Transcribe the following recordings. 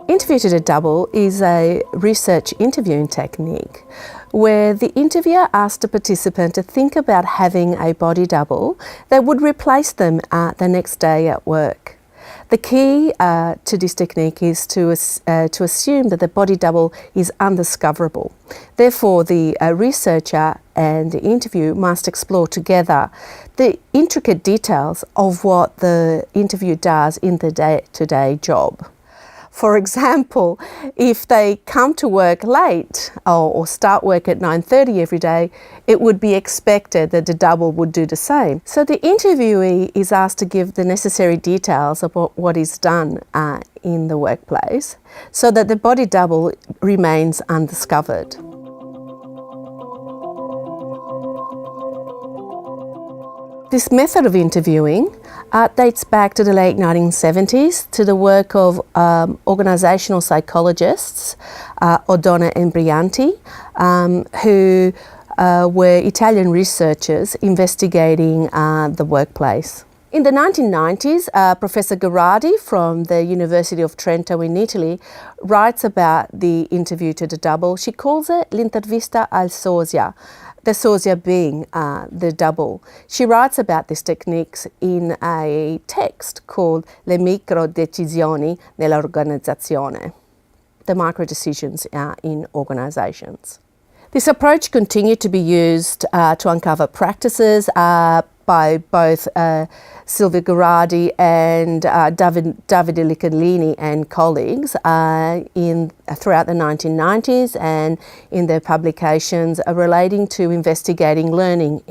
Interview to the double is a research interviewing technique where the interviewer asks the participant to think about having a body double that would replace them the next day at work. The key to this technique is to assume that the body double is undiscoverable. Therefore, the researcher and the interview must explore together the intricate details of what the interview does in the day-to-day job. For example, if they come to work late or start work at 9:30 every day, it would be expected that the double would do the same. So the interviewee is asked to give the necessary details about what is done in the workplace so that the body double remains undiscovered. This method of interviewing dates back to the late 1970s to the work of organisational psychologists, O'Donnell and Brianti, who were Italian researchers investigating the workplace. In the 1990s, Professor Gherardi from the University of Trento in Italy writes about the interview to the double. She calls it l'intervista al sosia, the sosia being the double. She writes about these techniques in a text called Le micro decisioni nell'organizzazione, the micro decisions in organisations. This approach continued to be used to uncover practices by both Silvio Gherardi and Davide Liccolini and colleagues throughout the 1990s and in their publications relating to investigating learning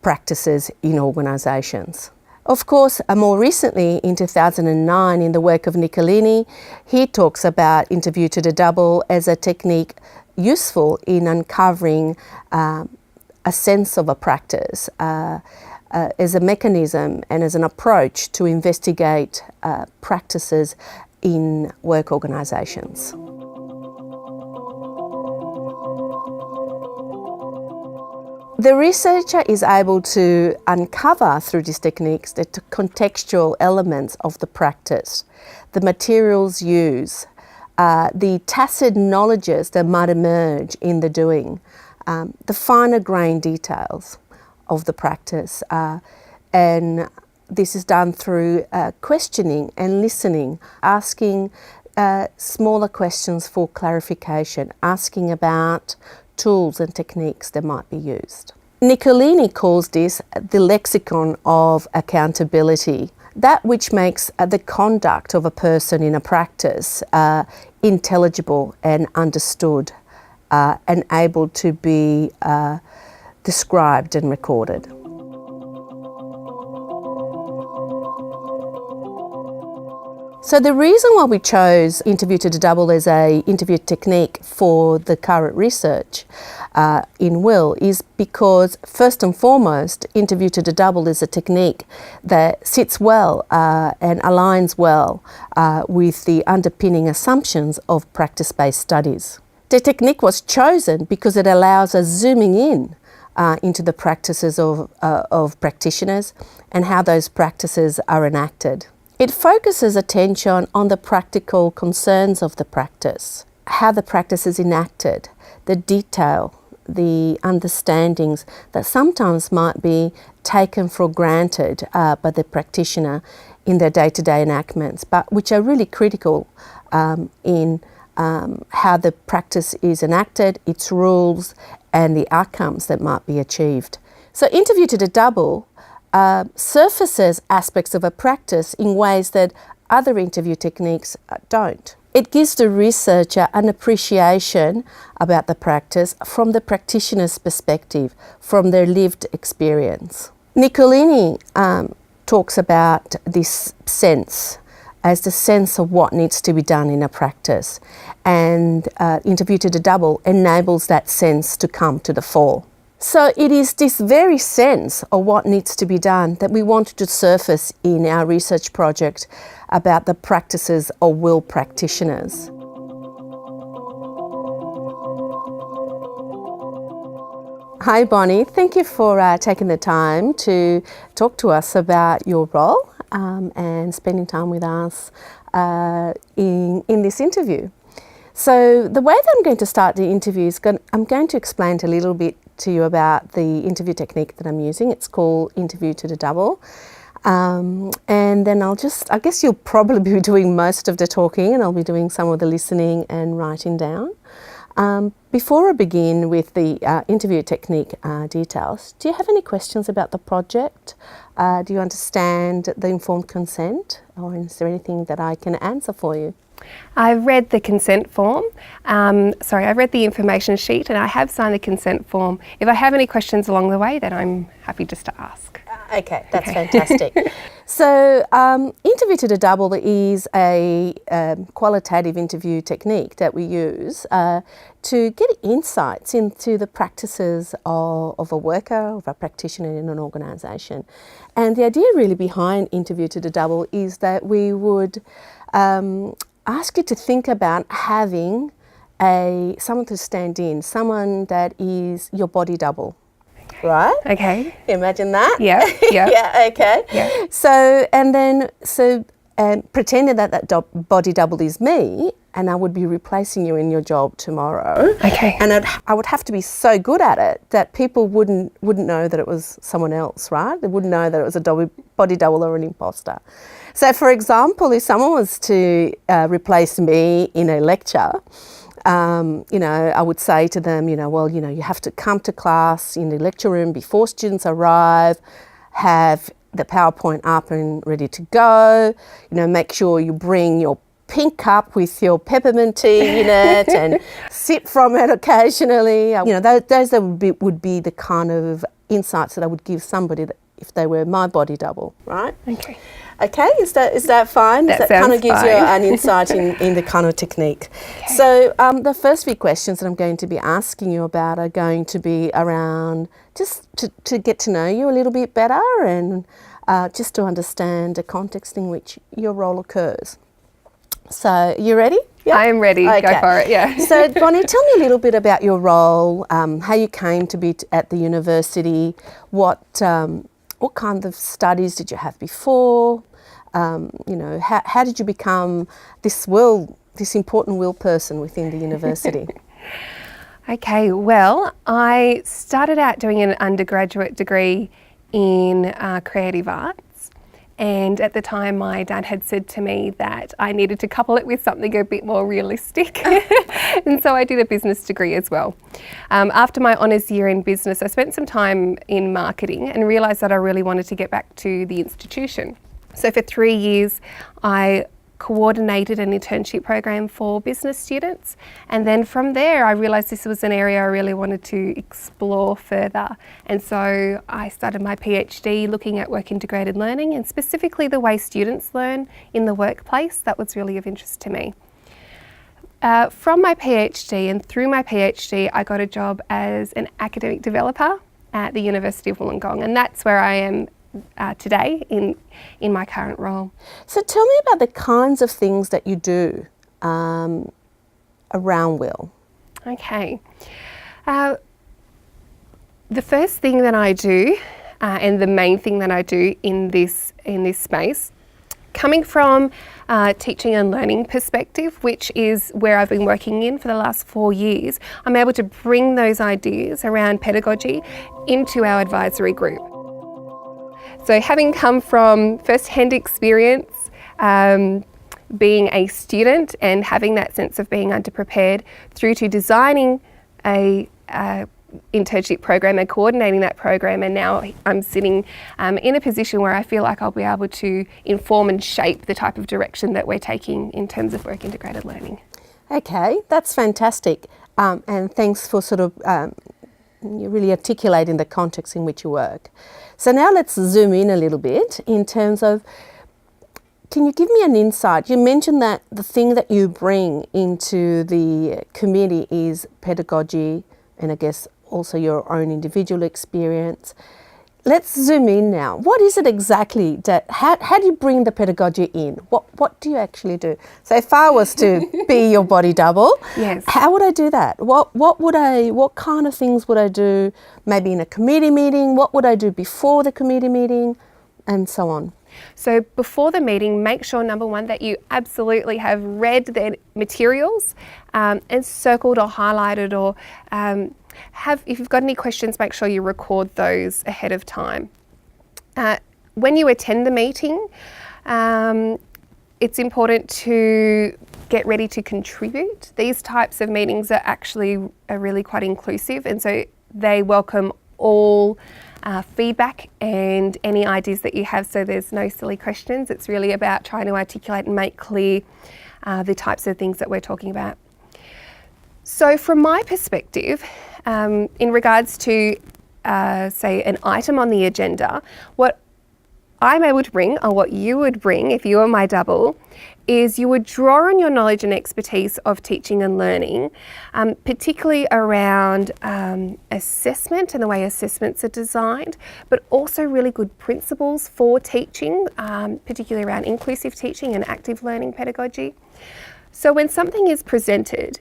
practices in organisations. Of course, more recently in 2009 in the work of Niccolini, he talks about interview to the double as a technique useful in uncovering a sense of a practice as a mechanism and as an approach to investigate practices in work organisations. The researcher is able to uncover through these techniques the contextual elements of the practice, the materials used, the tacit knowledges that might emerge in the doing, the finer grained details of the practice, and this is done through questioning and listening, asking smaller questions for clarification, asking about tools and techniques that might be used. Niccolini calls this the lexicon of accountability, that which makes the conduct of a person in a practice intelligible and understood and able to be described and recorded. So the reason why we chose interview to the double as an interview technique for the current research in WIL is because, first and foremost, interview to the double is a technique that sits well and aligns well with the underpinning assumptions of practice-based studies. The technique was chosen because it allows us zooming in into the practices of practitioners and how those practices are enacted. It focuses attention on the practical concerns of the practice, how the practice is enacted, the detail, the understandings that sometimes might be taken for granted by the practitioner in their day-to-day enactments, but which are really critical in how the practice is enacted, its rules, and the outcomes that might be achieved. So interview to the double surfaces aspects of a practice in ways that other interview techniques don't. It gives the researcher an appreciation about the practice from the practitioner's perspective, from their lived experience. Niccolini talks about this sense as the sense of what needs to be done in a practice, and interview to the double enables that sense to come to the fore. So it is this very sense of what needs to be done that we wanted to surface in our research project about the practices of WIL practitioners. Hi Bonnie, thank you for taking the time to talk to us about your role and spending time with us in this interview. So the way that I'm going to start the interview is I'm going to explain a little bit to you about the interview technique that I'm using. It's called interview to the double. And then I guess you'll probably be doing most of the talking and I'll be doing some of the listening and writing down. Before I begin with the interview technique details, do you have any questions about the project? Do you understand the informed consent, or is there anything that I can answer for you? I've read the consent form. I've read the information sheet and I have signed the consent form. If I have any questions along the way, then I'm happy just to ask. Okay, that's fantastic. So interview to the double is a qualitative interview technique that we use to get insights into the practices of a worker, of a practitioner in an organisation. And the idea really behind interview to the double is that we would ask you to think about having someone to stand in, someone that is your body double. Right? Okay. Imagine that. Yeah. Yeah. Yeah. Okay. Yeah. So pretending that body double is me, and I would be replacing you in your job tomorrow. Okay. And I would have to be so good at it that people wouldn't know that it was someone else, right? They wouldn't know that it was a body double or an imposter. So, for example, if someone was to replace me in a lecture, I would say to them, you have to come to class in the lecture room before students arrive, have the PowerPoint up and ready to go, make sure you bring your pink cup with your peppermint tea in it and sip from it occasionally. Those would be the kind of insights that I would give somebody if they were my body double, right? Okay. Okay, is that fine? That kind of gives fine. you an insight in the kind of technique. Okay. So the first few questions that I'm going to be asking you about are going to be around just to get to know you a little bit better and just to understand the context in which your role occurs. So, you ready? Yep. I am ready. Okay. Go for it, yeah. So, Bonnie, tell me a little bit about your role, how you came to be at the university, what kind of studies did you have before? How did you become this important WIL person within the university? Okay, well, I started out doing an undergraduate degree in creative arts. And at the time, my dad had said to me that I needed to couple it with something a bit more realistic. And so I did a business degree as well. After my honours year in business, I spent some time in marketing and realised that I really wanted to get back to the institution. So for 3 years, I coordinated an internship program for business students. And then from there, I realised this was an area I really wanted to explore further. And so I started my PhD looking at work integrated learning and specifically the way students learn in the workplace. That was really of interest to me. From my PhD and through my PhD, I got a job as an academic developer at the University of Wollongong, and that's where I am today in my current role. So tell me about the kinds of things that you do around WIL. Okay. The first thing that I do, and the main thing that I do in this space, coming from teaching and learning perspective, which is where I've been working in for the last 4 years, I'm able to bring those ideas around pedagogy into our advisory group. So having come from first-hand experience, being a student and having that sense of being underprepared, through to designing a internship program and coordinating that program, and now I'm sitting in a position where I feel like I'll be able to inform and shape the type of direction that we're taking in terms of work integrated learning. Okay, that's fantastic, and thanks for sort of you're really articulating the context in which you work. So now let's zoom in a little bit in terms of, can you give me an insight? You mentioned that the thing that you bring into the committee is pedagogy and I guess also your own individual experience. Let's zoom in now. What is it exactly how do you bring the pedagogy in? What do you actually do? So if I was to be your body double, yes, how would I do that? What kind of things would I do maybe in a committee meeting? What would I do before the committee meeting? and so on. So before the meeting, make sure, number one, that you absolutely have read the materials and circled or highlighted, or if you've got any questions, make sure you record those ahead of time. When you attend the meeting, it's important to get ready to contribute. These types of meetings are really quite inclusive, and so they welcome all feedback and any ideas that you have, so there's no silly questions. It's really about trying to articulate and make clear the types of things that we're talking about. So from my perspective, in regards to, say, an item on the agenda, what I'm able to bring, or what you would bring if you were my double, is you would draw on your knowledge and expertise of teaching and learning, particularly around assessment and the way assessments are designed, but also really good principles for teaching, particularly around inclusive teaching and active learning pedagogy. So when something is presented,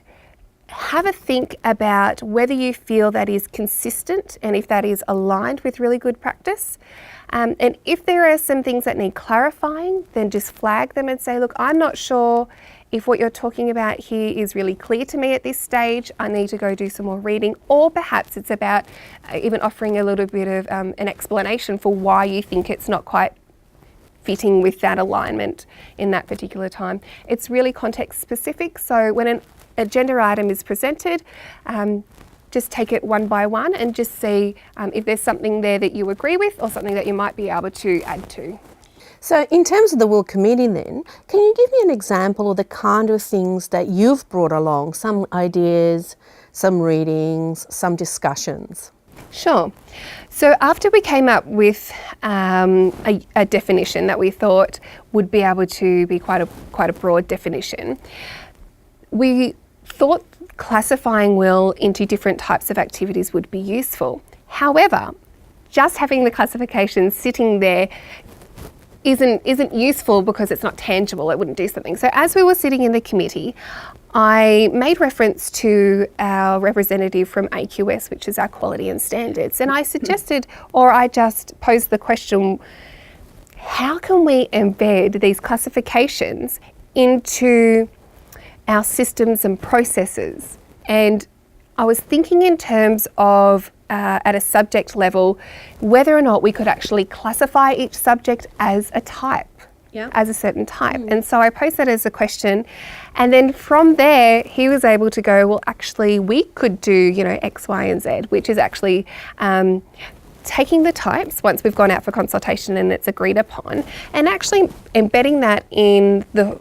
have a think about whether you feel that is consistent and if that is aligned with really good practice. And if there are some things that need clarifying, then just flag them and say, look, I'm not sure if what you're talking about here is really clear to me at this stage. I need to go do some more reading. Or perhaps it's about even offering a little bit of an explanation for why you think it's not quite fitting with that alignment in that particular time. It's really context specific. So when an agenda item is presented, just take it one by one and just see if there's something there that you agree with or something that you might be able to add to. So in terms of the WIL committee then, can you give me an example of the kind of things that you've brought along, some ideas, some readings, some discussions? Sure. So after we came up with a definition that we thought would be able to be quite a broad definition, we thought classifying WIL into different types of activities would be useful. However, just having the classification sitting there isn't useful because it's not tangible. It wouldn't do something. So as we were sitting in the committee, I made reference to our representative from AQS, which is our quality and standards, and I suggested, or I just posed the question, how can we embed these classifications into our systems and processes? And I was thinking in terms of, at a subject level, whether or not we could actually classify each subject as a type, as a certain type. And so I posed that as a question, and then from there he was able to go, well, actually we could do, X, Y, and Z, which is actually taking the types once we've gone out for consultation and it's agreed upon, and actually embedding that in the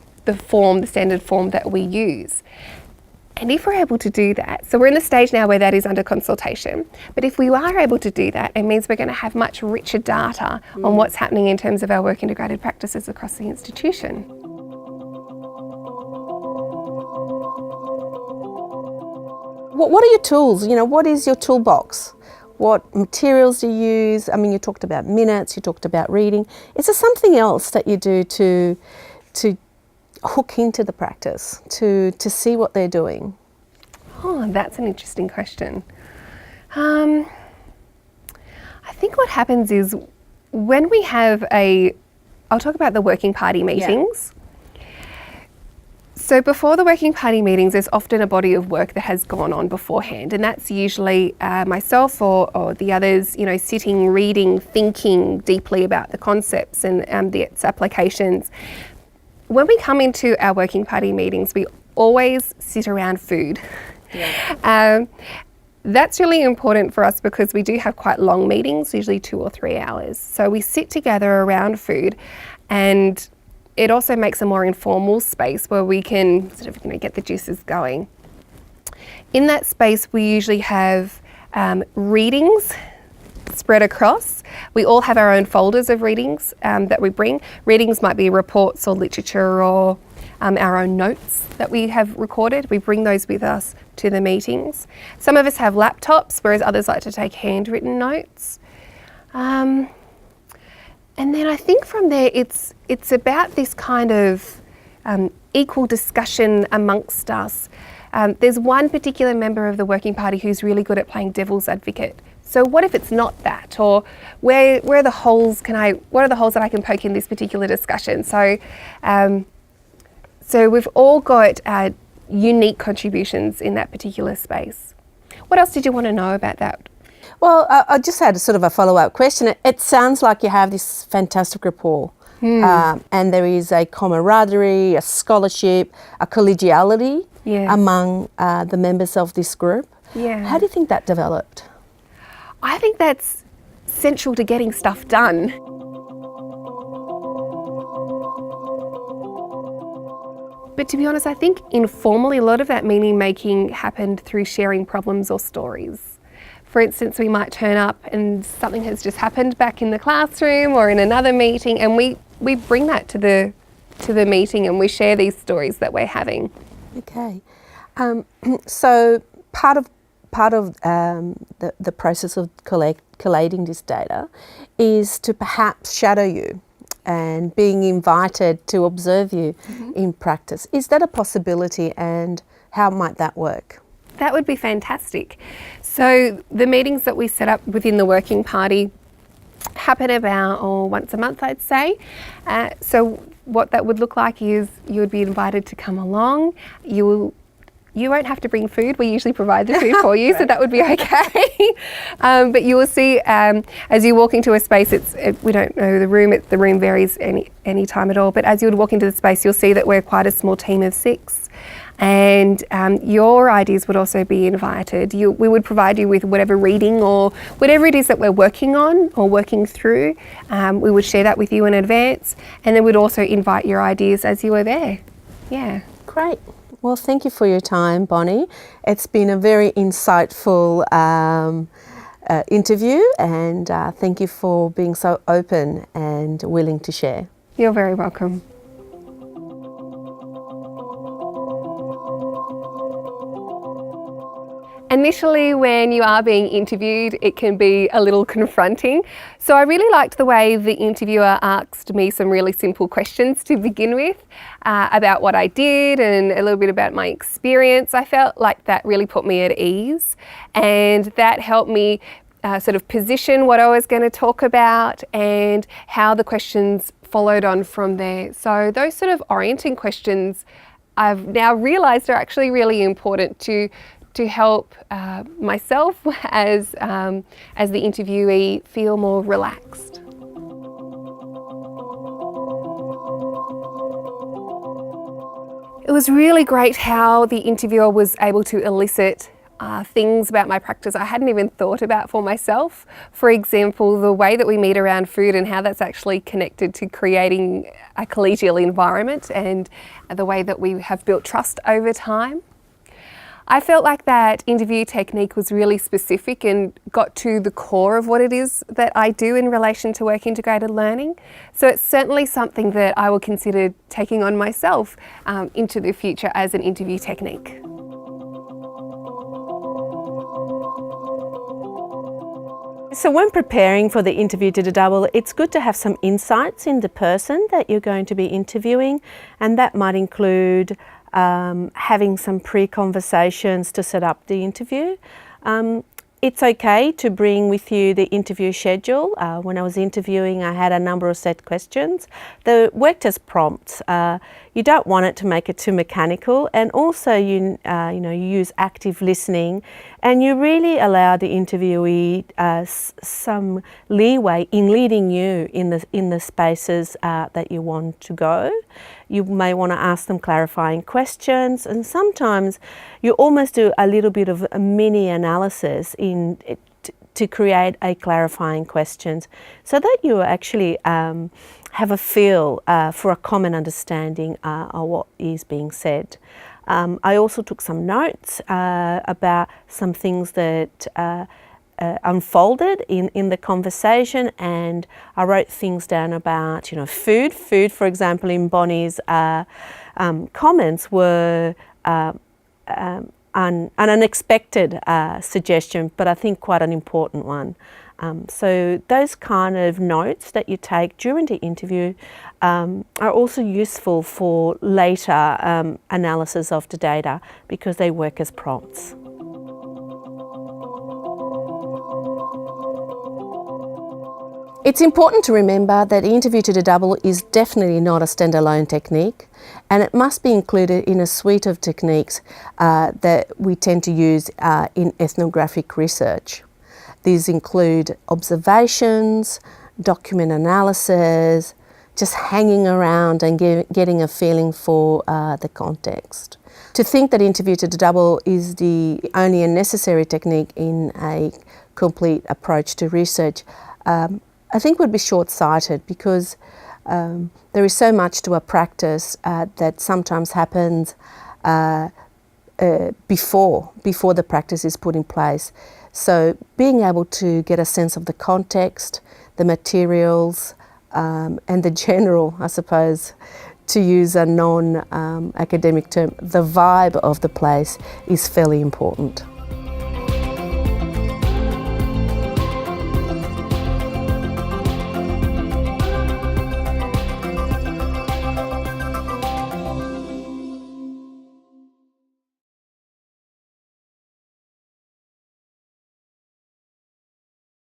standard form that we use. And if we're able to do that, so we're in the stage now where that is under consultation, but if we are able to do that, it means we're going to have much richer data on what's happening in terms of our work integrated practices across the institution. What are your tools? What is your toolbox? What materials do you use? I mean, you talked about minutes, you talked about reading. Is there something else that you do to hook into the practice, to see what they're doing? Oh, that's an interesting question. I think what happens is when we have I'll talk about the working party meetings. So before the working party meetings, there's often a body of work that has gone on beforehand, and that's usually myself or the others, sitting, reading, thinking deeply about the concepts and its applications. When we come into our working party meetings, we always sit around food. That's really important for us because we do have quite long meetings, usually 2 or 3 hours. So we sit together around food, and it also makes a more informal space where we can sort of get the juices going. In that space, we usually have readings spread across. We all have our own folders of readings that we bring. Readings might be reports or literature or our own notes that we have recorded. We bring those with us to the meetings. Some of us have laptops, whereas others like to take handwritten notes. And then I think from there it's about this kind of equal discussion amongst us. There's one particular member of the working party who's really good at playing devil's advocate. So what if it's not that? debate, or where are the holes what are the holes that I can poke in this particular discussion? So, so we've all got unique contributions in that particular space. What else did you want to know about that? Well, I just had a sort of a follow-up question. It sounds like you have this fantastic rapport. And there is a camaraderie, a scholarship, a collegiality among the members of this group. Yeah. How do you think that developed? I think that's central to getting stuff done. But to be honest, I think informally a lot of that meaning making happened through sharing problems or stories. For instance, we might turn up and something has just happened back in the classroom or in another meeting, and we bring that to the meeting and we share these stories that we're having. Okay. So part of the process of collating this data is to perhaps shadow you and being invited to observe you in practice. Is that a possibility, and how might that work? That would be fantastic. So the meetings that we set up within the working party happen about once a month, I'd say. So what that would look like is you would be invited to come along. You won't have to bring food. We usually provide the food for you, so that would be okay. But you will see as you walk into a space, we don't know the room. The room varies any time at all. But as you would walk into the space, you'll see that we're quite a small team of 6. And your ideas would also be invited. We would provide you with whatever reading or whatever it is that we're working on or working through. We would share that with you in advance, and then we'd also invite your ideas as you were there. Yeah. Great. Well, thank you for your time, Bonnie. It's been a very insightful interview, and thank you for being so open and willing to share. You're very welcome. Initially, when you are being interviewed, it can be a little confronting. So I really liked the way the interviewer asked me some really simple questions to begin with about what I did and a little bit about my experience. I felt like that really put me at ease, and that helped me sort of position what I was going to talk about and how the questions followed on from there. So those sort of orienting questions I've now realised are actually really important to help myself as the interviewee feel more relaxed. It was really great how the interviewer was able to elicit things about my practice I hadn't even thought about for myself. For example, the way that we meet around food and how that's actually connected to creating a collegial environment and the way that we have built trust over time. I felt like that interview technique was really specific and got to the core of what it is that I do in relation to work integrated learning. So it's certainly something that I will consider taking on myself into the future as an interview technique. So when preparing for the interview to the double, it's good to have some insights in the person that you're going to be interviewing, and that might include having some pre-conversations to set up the interview. It's okay to bring with you the interview schedule. When I was interviewing, I had a number of set questions. They worked as prompts. You don't want it to make it too mechanical, and also you use active listening, and you really allow the interviewee some leeway in leading you in the spaces that you want to go. You may want to ask them clarifying questions, and sometimes you almost do a little bit of a mini analysis to create a clarifying questions, so that you actually have a feel for a common understanding of what is being said. I also took some notes about some things that unfolded in the conversation, and I wrote things down about food. Food, for example, in Bonnie's comments were an unexpected suggestion, but I think quite an important one. So those kind of notes that you take during the interview are also useful for later analysis of the data, because they work as prompts. It's important to remember that interview to the double is definitely not a standalone technique, and it must be included in a suite of techniques that we tend to use in ethnographic research. These include observations, document analysis, just hanging around and getting a feeling for the context. To think that interview to the double is the only and necessary technique in a complete approach to research, I think would be short-sighted, because there is so much to a practice that sometimes happens before the practice is put in place. So being able to get a sense of the context, the materials, and the general, I suppose, to use a non-academic term, the vibe of the place is fairly important.